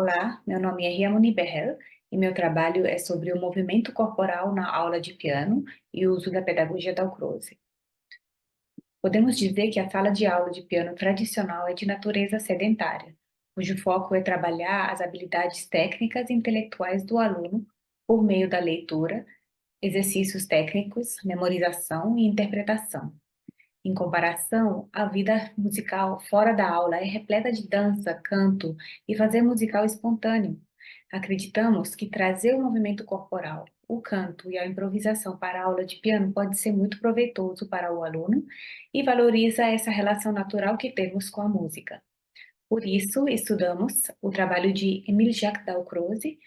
Olá, meu nome é Riamoni Berrel e meu trabalho é sobre o movimento corporal na aula de piano e o uso da pedagogia Dalcroze. Podemos dizer que a sala de aula de piano tradicional é de natureza sedentária, cujo foco é trabalhar as habilidades técnicas e intelectuais do aluno por meio da leitura, exercícios técnicos, memorização e interpretação. Em comparação, a vida musical fora da aula é repleta de dança, canto e fazer musical espontâneo. Acreditamos que trazer o movimento corporal, o canto e a improvisação para a aula de piano pode ser muito proveitoso para o aluno e valoriza essa relação natural que temos com a música. Por isso, estudamos o trabalho de Émile Jacques Dalcroze,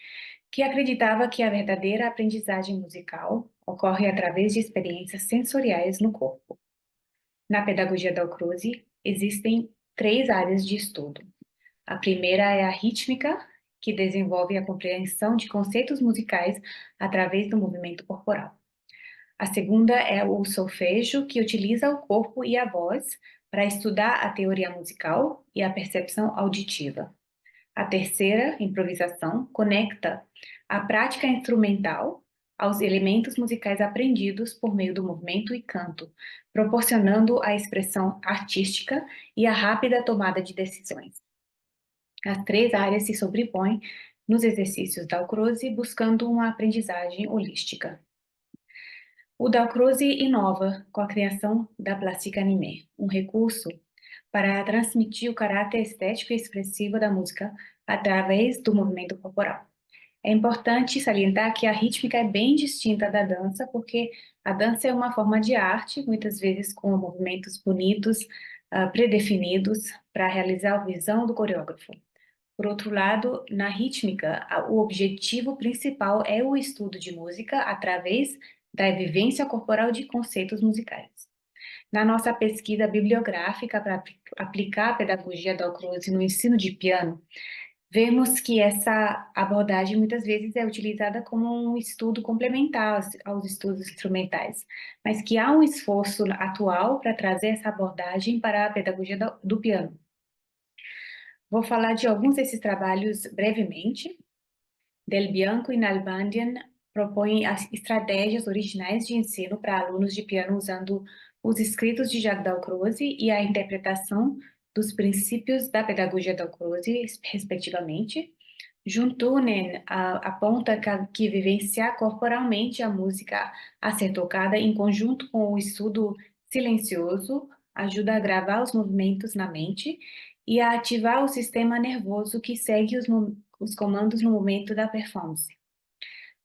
que acreditava que a verdadeira aprendizagem musical ocorre através de experiências sensoriais no corpo. Na pedagogia Dalcroze, existem três áreas de estudo. A primeira é a rítmica, que desenvolve a compreensão de conceitos musicais através do movimento corporal. A segunda é o solfejo, que utiliza o corpo e a voz para estudar a teoria musical e a percepção auditiva. A terceira, improvisação, conecta a prática instrumental aos elementos musicais aprendidos por meio do movimento e canto, proporcionando a expressão artística e a rápida tomada de decisões. As três áreas se sobrepõem nos exercícios Dalcroze, buscando uma aprendizagem holística. O Dalcroze inova com a criação da plástica anime, um recurso para transmitir o caráter estético e expressivo da música através do movimento corporal. É importante salientar que a rítmica é bem distinta da dança, porque a dança é uma forma de arte, muitas vezes com movimentos bonitos, predefinidos, para realizar a visão do coreógrafo. Por outro lado, na rítmica, o objetivo principal é o estudo de música através da vivência corporal de conceitos musicais. Na nossa pesquisa bibliográfica para aplicar a pedagogia Dalcroze no ensino de piano, vemos que essa abordagem muitas vezes é utilizada como um estudo complementar aos estudos instrumentais, mas que há um esforço atual para trazer essa abordagem para a pedagogia do piano. Vou falar de alguns desses trabalhos brevemente. Del Bianco e Nalbandian propõem as estratégias originais de ensino para alunos de piano usando os escritos de Jacques Dalcroze e a interpretação dos princípios da pedagogia Dalcroze, respectivamente. Juntunen aponta que vivenciar corporalmente a música a ser tocada em conjunto com o estudo silencioso ajuda a gravar os movimentos na mente e a ativar o sistema nervoso que segue os comandos no momento da performance.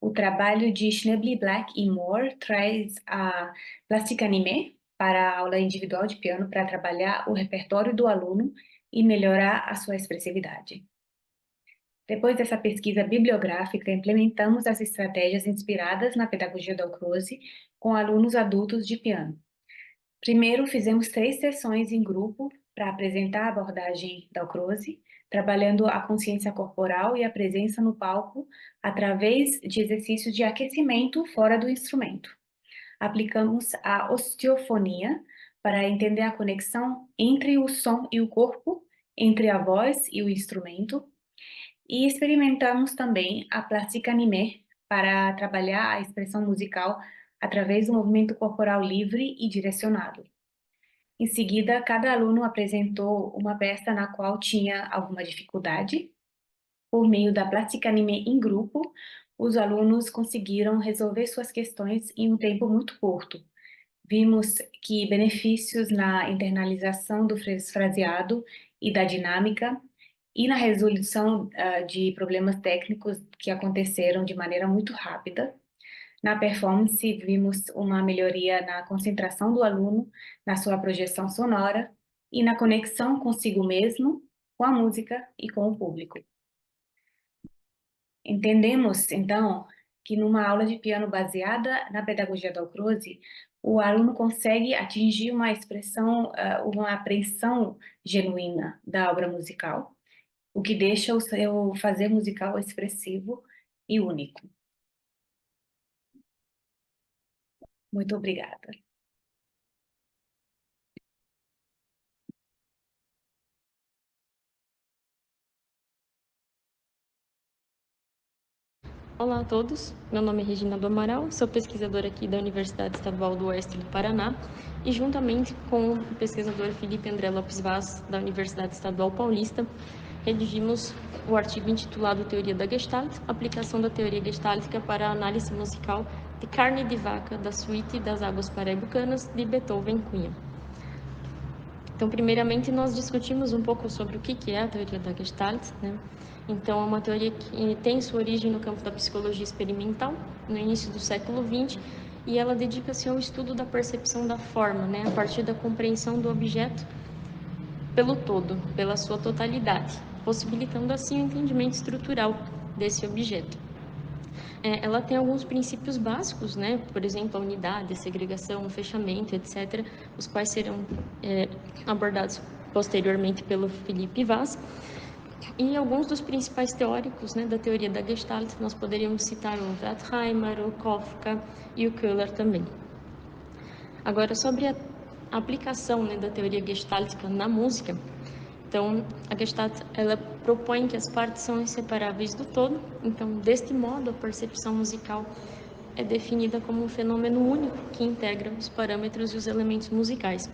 O trabalho de Schnebly, Black e Moore traz a plástica anime para a aula individual de piano para trabalhar o repertório do aluno e melhorar a sua expressividade. Depois dessa pesquisa bibliográfica, implementamos as estratégias inspiradas na pedagogia Dalcroze com alunos adultos de piano. Primeiro, fizemos 3 sessões em grupo para apresentar a abordagem Dalcroze, trabalhando a consciência corporal e a presença no palco através de exercícios de aquecimento fora do instrumento. Aplicamos a osteofonia para entender a conexão entre o som e o corpo, entre a voz e o instrumento, e experimentamos também a plástica anime para trabalhar a expressão musical através do movimento corporal livre e direcionado. Em seguida, cada aluno apresentou uma peça na qual tinha alguma dificuldade. Por meio da plástica anime em grupo, os alunos conseguiram resolver suas questões em um tempo muito curto. Vimos que benefícios na internalização do fraseado e da dinâmica e na resolução de problemas técnicos que aconteceram de maneira muito rápida. Na performance, vimos uma melhoria na concentração do aluno, na sua projeção sonora e na conexão consigo mesmo, com a música e com o público. Entendemos, então, que numa aula de piano baseada na pedagogia Dalcroze, o aluno consegue atingir uma expressão, uma apreensão genuína da obra musical, o que deixa o seu fazer musical expressivo e único. Muito obrigada. Olá a todos, meu nome é Regina do Amaral, sou pesquisadora aqui da Universidade Estadual do Oeste do Paraná e juntamente com o pesquisador Felipe André Lopes Vaz, da Universidade Estadual Paulista, redigimos o artigo intitulado Teoria da Gestalt, aplicação da teoria gestáltica para a análise musical de Carne de Vaca da suíte das Águas Paraibucanas de Beethoven Cunha. Então, primeiramente, nós discutimos um pouco sobre o que é a teoria da Gestalt, né? Então, é uma teoria que tem sua origem no campo da psicologia experimental, no início do século XX, e ela dedica-se ao estudo da percepção da forma, né? A partir da compreensão do objeto pelo todo, pela sua totalidade, possibilitando assim o entendimento estrutural desse objeto. Ela tem alguns princípios básicos, né? Por exemplo, a unidade, a segregação, o fechamento, etc., os quais serão abordados posteriormente pelo Felipe Vaz. E alguns dos principais teóricos, né, da teoria da Gestalt, nós poderíamos citar o Wertheimer, o Kafka e o Köhler também. Agora, sobre a aplicação, né, da teoria gestáltica na música, então, a Gestalt, ela propõe que as partes são inseparáveis do todo, então, deste modo, a percepção musical é definida como um fenômeno único que integra os parâmetros e os elementos musicais.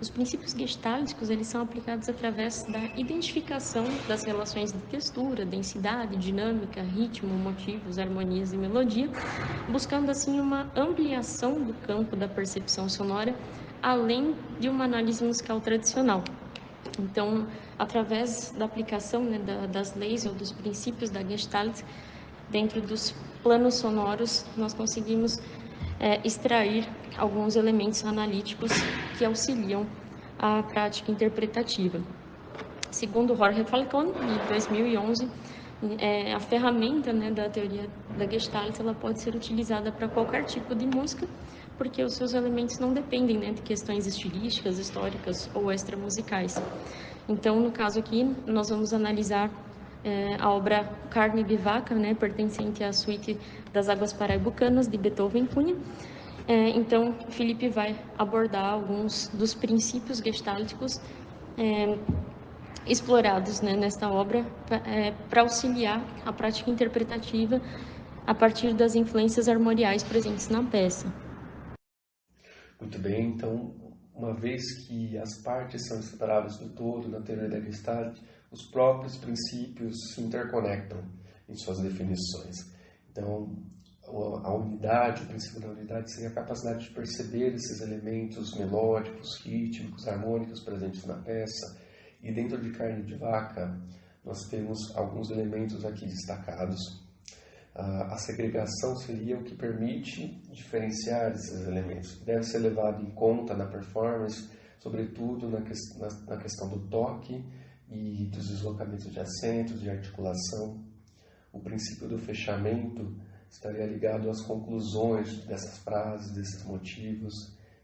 Os princípios gestálticos, eles são aplicados através da identificação das relações de textura, densidade, dinâmica, ritmo, motivos, harmonias e melodia, buscando assim uma ampliação do campo da percepção sonora, além de uma análise musical tradicional. Então, através da aplicação, né, das leis ou dos princípios da Gestalt, dentro dos planos sonoros, nós conseguimos extrair alguns elementos analíticos que auxiliam a prática interpretativa. Segundo Jorge Falcón, de 2011, a ferramenta, né, da teoria da Gestalt, ela pode ser utilizada para qualquer tipo de música, porque os seus elementos não dependem, né, de questões estilísticas, históricas ou extramusicais. Então, no caso aqui, nós vamos analisar a obra Carne de Vaca, né, pertencente à suíte das Águas Paraibucanas, de Beethoven Cunha. Então, Felipe vai abordar alguns dos princípios gestálticos explorados, né, nesta obra para auxiliar a prática interpretativa a partir das influências armoriais presentes na peça. Muito bem, então, uma vez que as partes são inseparáveis do todo na teoria da Gestalt, os próprios princípios se interconectam em suas definições. Então, a unidade, o princípio da unidade seria a capacidade de perceber esses elementos melódicos, rítmicos, harmônicos presentes na peça. E dentro de Carne de Vaca, nós temos alguns elementos aqui destacados. A segregação seria o que permite diferenciar esses elementos. Deve ser levado em conta na performance, sobretudo na questão do toque e dos deslocamentos de acentos, de articulação. O princípio do fechamento estaria ligado às conclusões dessas frases, desses motivos,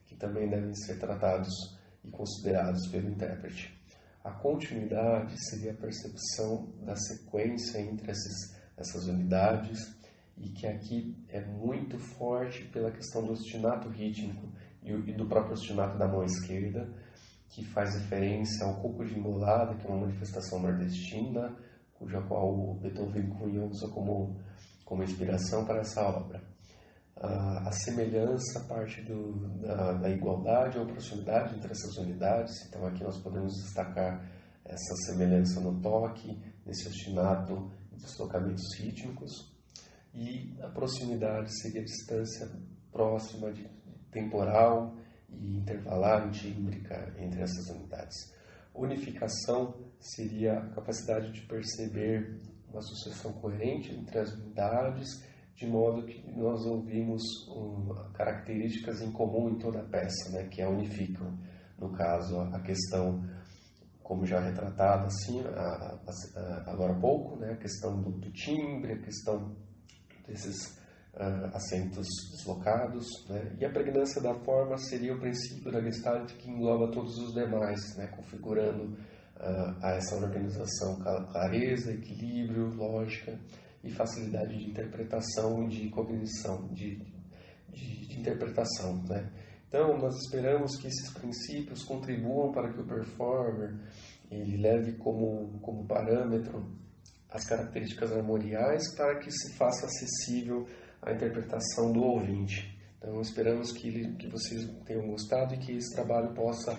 que também devem ser tratados e considerados pelo intérprete. A continuidade seria a percepção da sequência entre essas unidades, e que aqui é muito forte pela questão do ostinato rítmico e do próprio ostinato da mão esquerda, que faz referência ao coco de embolada, que é uma manifestação nordestina, cuja qual o Beethoven Cunha usa como inspiração para essa obra. A semelhança parte da igualdade ou proximidade entre essas unidades, então aqui nós podemos destacar essa semelhança no toque, nesse ostinato e deslocamentos rítmicos, e a proximidade seria a distância próxima de temporal e intervalar tímbrica entre essas unidades. Unificação seria a capacidade de perceber uma sucessão coerente entre as unidades, de modo que nós ouvimos características em comum em toda a peça, né, que a unificam. No caso, a questão, como já retratado assim, agora há pouco, né, a questão do timbre, a questão desses acentos deslocados, né, e a pregnância da forma seria o princípio da Gestalt que engloba todos os demais, né, configurando a essa organização clareza, equilíbrio, lógica e facilidade de interpretação e de cognição, de interpretação, né? Então, nós esperamos que esses princípios contribuam para que o performer ele leve como parâmetro as características armoriais para que se faça acessível à interpretação do ouvinte. Então, esperamos que vocês tenham gostado e que esse trabalho possa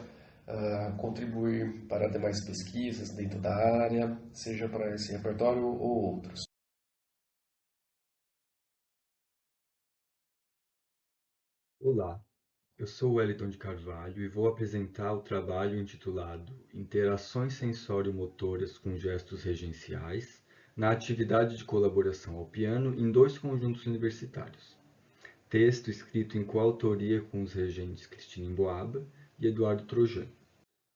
contribuir para demais pesquisas dentro da área, seja para esse repertório ou outros. Olá, eu sou Wellington de Carvalho e vou apresentar o trabalho intitulado Interações sensório-motoras com gestos regenciais na atividade de colaboração ao piano em 2 conjuntos universitários. Texto escrito em coautoria com os regentes Cristina Emboaba e Eduardo Trojano.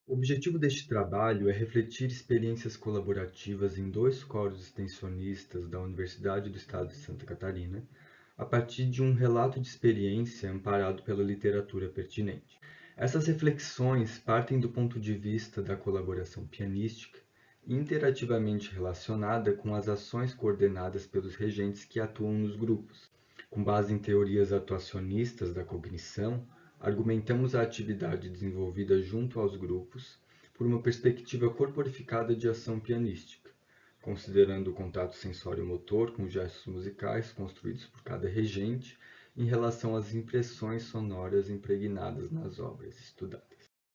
O objetivo deste trabalho é refletir experiências colaborativas em 2 coros extensionistas da Universidade do Estado de Santa Catarina, a partir de um relato de experiência amparado pela literatura pertinente. Essas reflexões partem do ponto de vista da colaboração pianística, interativamente relacionada com as ações coordenadas pelos regentes que atuam nos grupos. Com base em teorias atuacionistas da cognição, argumentamos a atividade desenvolvida junto aos grupos por uma perspectiva corporificada de ação pianística, considerando o contato sensório-motor com gestos musicais construídos por cada regente em relação às impressões sonoras impregnadas nas obras estudadas.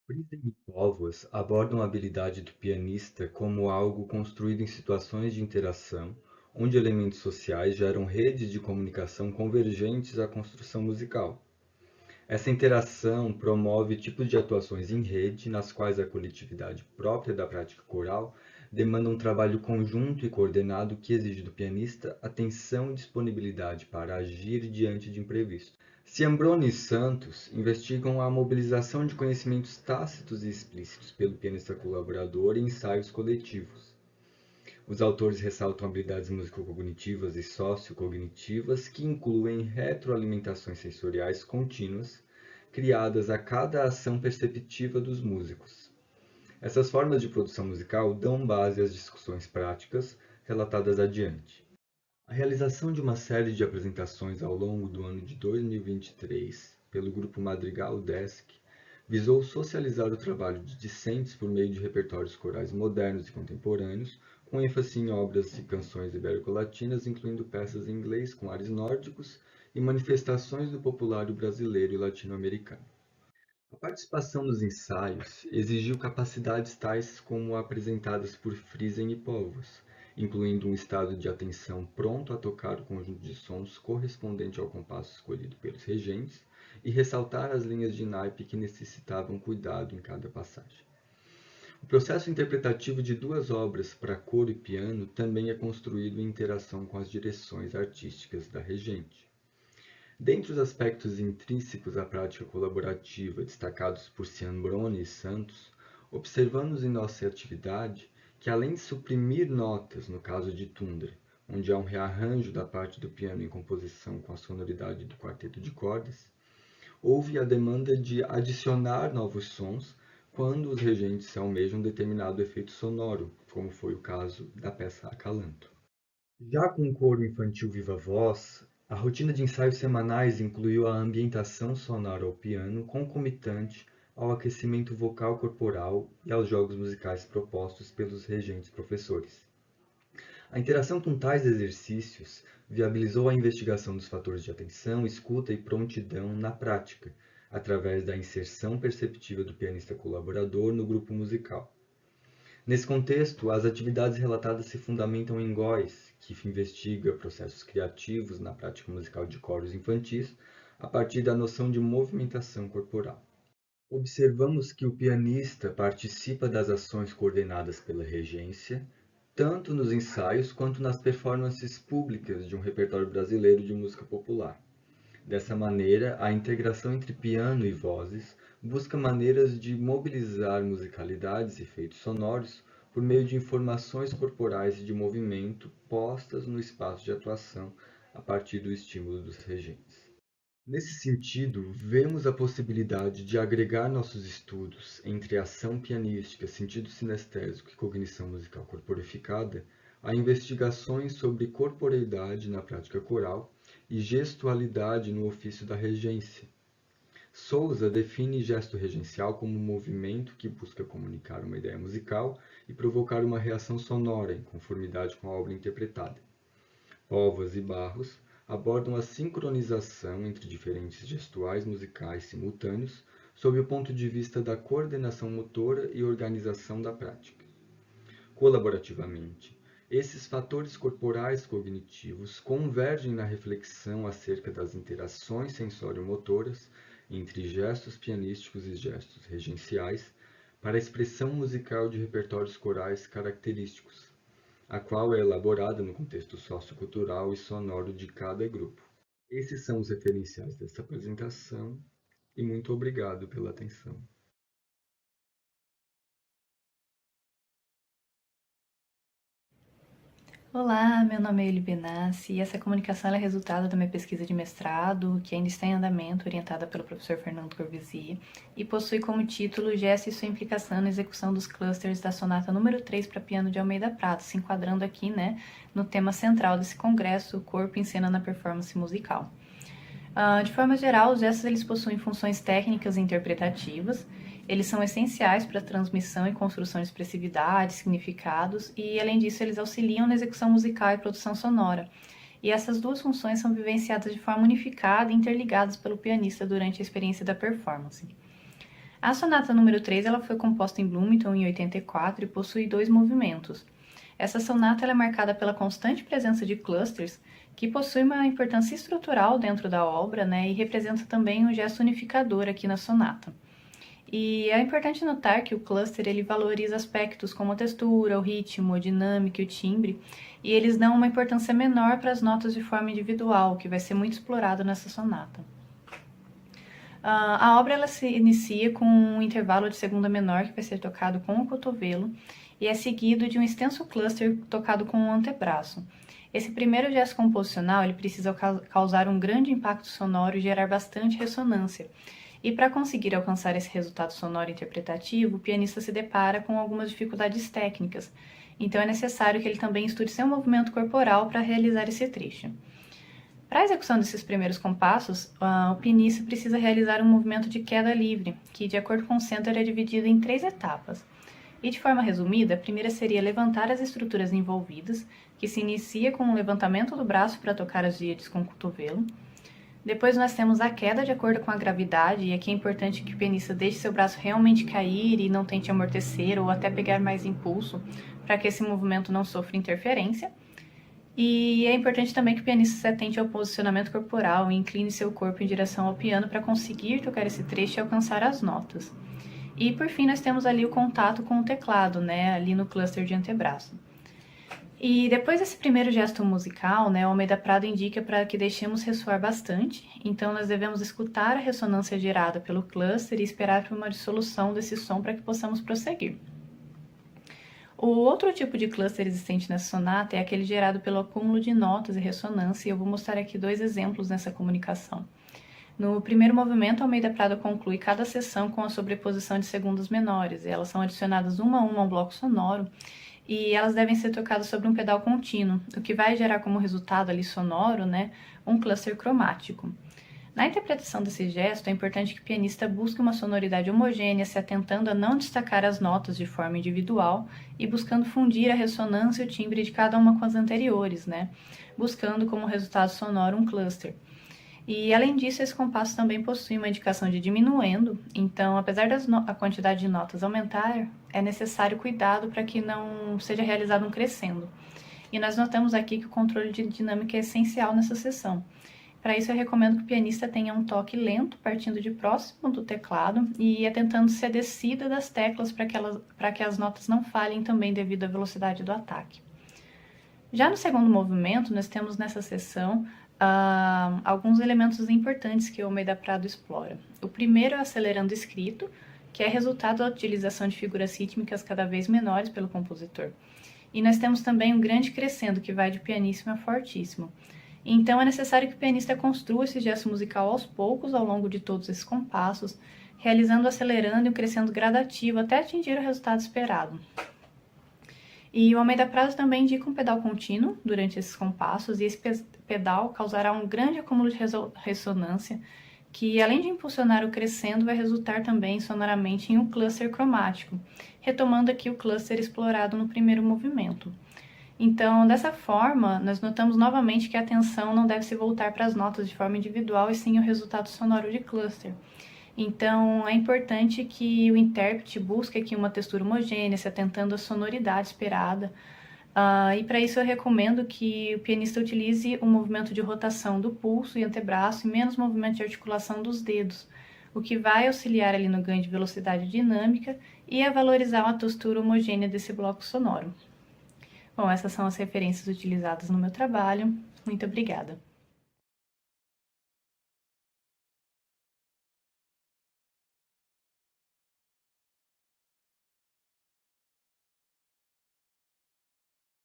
Friesen e Póvoas abordam a habilidade do pianista como algo construído em situações de interação, onde elementos sociais geram redes de comunicação convergentes à construção musical. Essa interação promove tipos de atuações em rede, nas quais a coletividade própria da prática coral demanda um trabalho conjunto e coordenado que exige do pianista atenção e disponibilidade para agir diante de imprevistos. Ciambrone e Santos investigam a mobilização de conhecimentos tácitos e explícitos pelo pianista colaborador em ensaios coletivos. Os autores ressaltam habilidades musicocognitivas e sociocognitivas que incluem retroalimentações sensoriais contínuas, criadas a cada ação perceptiva dos músicos. Essas formas de produção musical dão base às discussões práticas relatadas adiante. A realização de uma série de apresentações ao longo do ano de 2023 pelo grupo Madrigal Desk visou socializar o trabalho de discentes por meio de repertórios corais modernos e contemporâneos, com ênfase em obras e canções ibero-latinas, incluindo peças em inglês com ares nórdicos e manifestações do populário brasileiro e latino-americano. A participação nos ensaios exigiu capacidades tais como apresentadas por Friesen e Póvoas, incluindo um estado de atenção pronto a tocar o conjunto de sons correspondente ao compasso escolhido pelos regentes e ressaltar as linhas de naipe que necessitavam cuidado em cada passagem. O processo interpretativo de 2 obras para coro e piano também é construído em interação com as direções artísticas da regente. Dentre os aspectos intrínsecos à prática colaborativa destacados por Ciambrone e Santos, observamos em nossa atividade que, além de suprimir notas no caso de Tundra, onde há um rearranjo da parte do piano em composição com a sonoridade do quarteto de cordas, houve a demanda de adicionar novos sons quando os regentes almejam determinado efeito sonoro, como foi o caso da peça Acalanto. Já com o coro infantil viva voz, a rotina de ensaios semanais incluiu a ambientação sonora ao piano concomitante ao aquecimento vocal corporal e aos jogos musicais propostos pelos regentes professores. A interação com tais exercícios viabilizou a investigação dos fatores de atenção, escuta e prontidão na prática, através da inserção perceptiva do pianista colaborador no grupo musical. Nesse contexto, as atividades relatadas se fundamentam em GOES, que investiga processos criativos na prática musical de coros infantis, a partir da noção de movimentação corporal. Observamos que o pianista participa das ações coordenadas pela regência, tanto nos ensaios quanto nas performances públicas de um repertório brasileiro de música popular. Dessa maneira, a integração entre piano e vozes busca maneiras de mobilizar musicalidades e efeitos sonoros por meio de informações corporais e de movimento postas no espaço de atuação a partir do estímulo dos regentes. Nesse sentido, vemos a possibilidade de agregar nossos estudos entre ação pianística, sentido sinestésico e cognição musical corporificada a investigações sobre corporeidade na prática coral e gestualidade no ofício da regência. Souza define gesto regencial como um movimento que busca comunicar uma ideia musical e provocar uma reação sonora em conformidade com a obra interpretada. Povas e Barros abordam a sincronização entre diferentes gestuais musicais simultâneos sob o ponto de vista da coordenação motora e organização da prática. Colaborativamente, esses fatores corporais cognitivos convergem na reflexão acerca das interações sensório-motoras entre gestos pianísticos e gestos regenciais para a expressão musical de repertórios corais característicos, a qual é elaborada no contexto sociocultural e sonoro de cada grupo. Esses são os referenciais desta apresentação e muito obrigado pela atenção. Olá, meu nome é Eli Benassi e essa comunicação é resultado da minha pesquisa de mestrado, que ainda está em andamento, orientada pelo professor Fernando Corvisi, e possui como título Gesto e sua implicação na execução dos clusters da sonata número 3 para piano de Almeida Prado, se enquadrando aqui, no tema central desse congresso, o corpo em cena na performance musical. De forma geral, os gestos eles possuem funções técnicas e interpretativas. Eles são essenciais para a transmissão e construção de expressividade, significados, e além disso eles auxiliam na execução musical e produção sonora. E essas duas funções são vivenciadas de forma unificada e interligadas pelo pianista durante a experiência da performance. A sonata número 3 ela foi composta em Bloomington em 84 e possui 2 movimentos. Essa sonata ela é marcada pela constante presença de clusters, que possui uma importância estrutural dentro da obra, e representa também um gesto unificador aqui na sonata. E é importante notar que o cluster ele valoriza aspectos como a textura, o ritmo, a dinâmica e o timbre, e eles dão uma importância menor para as notas de forma individual, que vai ser muito explorado nessa sonata. A obra ela se inicia com um intervalo de segunda menor que vai ser tocado com o cotovelo e é seguido de um extenso cluster tocado com o antebraço. Esse primeiro gesto composicional ele precisa causar um grande impacto sonoro e gerar bastante ressonância. E para conseguir alcançar esse resultado sonoro interpretativo, o pianista se depara com algumas dificuldades técnicas. Então é necessário que ele também estude seu movimento corporal para realizar esse trecho. Para a execução desses primeiros compassos, o pianista precisa realizar um movimento de queda livre, que de acordo com o Center é dividido em 3 etapas. E de forma resumida, a primeira seria levantar as estruturas envolvidas, que se inicia com o levantamento do braço para tocar as díades com o cotovelo. Depois nós temos a queda de acordo com a gravidade, e aqui é importante que o pianista deixe seu braço realmente cair e não tente amortecer ou até pegar mais impulso, para que esse movimento não sofra interferência. E é importante também que o pianista se atente ao posicionamento corporal e incline seu corpo em direção ao piano para conseguir tocar esse trecho e alcançar as notas. E por fim nós temos ali o contato com o teclado, ali no cluster de antebraço. E depois desse primeiro gesto musical, o Almeida Prado indica para que deixemos ressoar bastante, então nós devemos escutar a ressonância gerada pelo cluster e esperar por uma dissolução desse som para que possamos prosseguir. O outro tipo de cluster existente nessa sonata é aquele gerado pelo acúmulo de notas e ressonância, e eu vou mostrar aqui 2 exemplos nessa comunicação. No primeiro movimento, Almeida Prado conclui cada seção com a sobreposição de segundas menores, e elas são adicionadas uma a uma ao bloco sonoro, e elas devem ser tocadas sobre um pedal contínuo, o que vai gerar como resultado ali sonoro, um cluster cromático. Na interpretação desse gesto, é importante que o pianista busque uma sonoridade homogênea, se atentando a não destacar as notas de forma individual e buscando fundir a ressonância e o timbre de cada uma com as anteriores, buscando como resultado sonoro um cluster. E além disso, esse compasso também possui uma indicação de diminuendo, então apesar da quantidade de notas aumentar, é necessário cuidado para que não seja realizado um crescendo. E nós notamos aqui que o controle de dinâmica é essencial nessa seção. Para isso eu recomendo que o pianista tenha um toque lento, partindo de próximo do teclado e atentando-se à descida das teclas para que as notas não falhem também devido à velocidade do ataque. Já no segundo movimento, nós temos nessa seção alguns elementos importantes que o Almeida Prado explora. O primeiro é o acelerando escrito, que é resultado da utilização de figuras rítmicas cada vez menores pelo compositor. E nós temos também um grande crescendo, que vai de pianíssimo a fortíssimo. Então é necessário que o pianista construa esse gesto musical aos poucos ao longo de todos esses compassos, realizando o acelerando e o crescendo gradativo até atingir o resultado esperado. E o Almeida Prado também indica um pedal contínuo durante esses compassos, e esse pedal causará um grande acúmulo de ressonância que além de impulsionar o crescendo, vai resultar também sonoramente em um cluster cromático, retomando aqui o cluster explorado no primeiro movimento. Então, dessa forma, nós notamos novamente que a atenção não deve se voltar para as notas de forma individual, e sim o resultado sonoro de cluster. Então, é importante que o intérprete busque aqui uma textura homogênea, se atentando à sonoridade esperada. E para isso eu recomendo que o pianista utilize o movimento de rotação do pulso e antebraço e menos movimento de articulação dos dedos, o que vai auxiliar ali no ganho de velocidade dinâmica e a valorizar uma textura homogênea desse bloco sonoro. Bom, essas são as referências utilizadas no meu trabalho. Muito obrigada!